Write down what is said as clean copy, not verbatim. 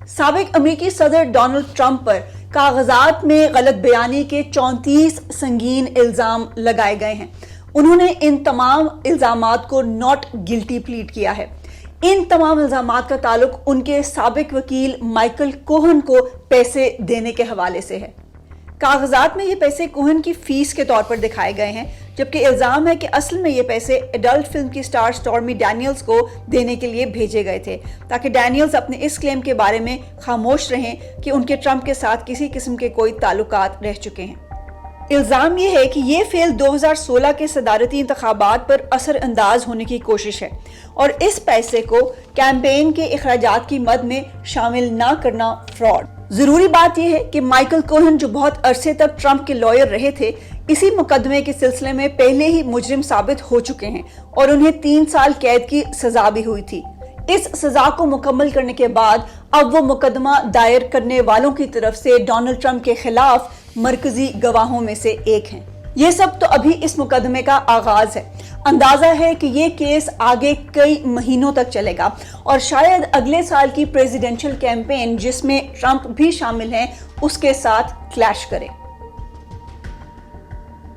साबिक अमेरिकी सदर डोनाल्ड ट्रंप पर कागजात में गलत बयानी के 34 संगीन इल्जाम लगाए गए हैं। उन्होंने इन तमाम इल्जामात को नॉट गिल्टी प्लीड किया है। इन तमाम इल्जामात का ताल्लुक उनके साबिक वकील माइकल कोहन को पैसे देने के हवाले से है। कागजात में ये पैसे कोहन की फीस के तौर पर दिखाए गए हैं, जबकि इल्जाम है कि असल में ये पैसे एडल्ट फिल्म की स्टार स्टॉर्मी डैनियल्स को देने के लिए भेजे गए थे, ताकि डैनियल्स अपने इस क्लेम के बारे में खामोश रहें कि उनके ट्रंप के साथ किसी किस्म के कोई ताल्लुकात रह चुके हैं। इल्जाम ये है कि ये फेल 2016 के सदारती इंतखाबात पर असर अंदाज होने की कोशिश है और इस पैसे को कैंपेन के अखराजात की मद में शामिल ना करना फ्रॉड। जरूरी बात यह है कि माइकल कोहन, जो बहुत अरसे तक ट्रंप के लॉयर रहे थे, इसी मुकदमे के सिलसिले में पहले ही मुजरिम साबित हो चुके हैं और उन्हें 3 साल कैद की सजा भी हुई थी। इस सजा को मुकम्मल करने के बाद अब वो मुकदमा दायर करने वालों की तरफ से डोनाल्ड ट्रंप के खिलाफ मरकजी गवाहों में से एक हैं। ये सब तो अभी इस मुकदमे का आगाज है। अंदाजा है कि ये केस आगे कई महीनों तक चलेगा और शायद अगले साल की प्रेसिडेंशियल कैंपेन, जिसमें ट्रंप भी शामिल हैं, उसके साथ क्लैश करे।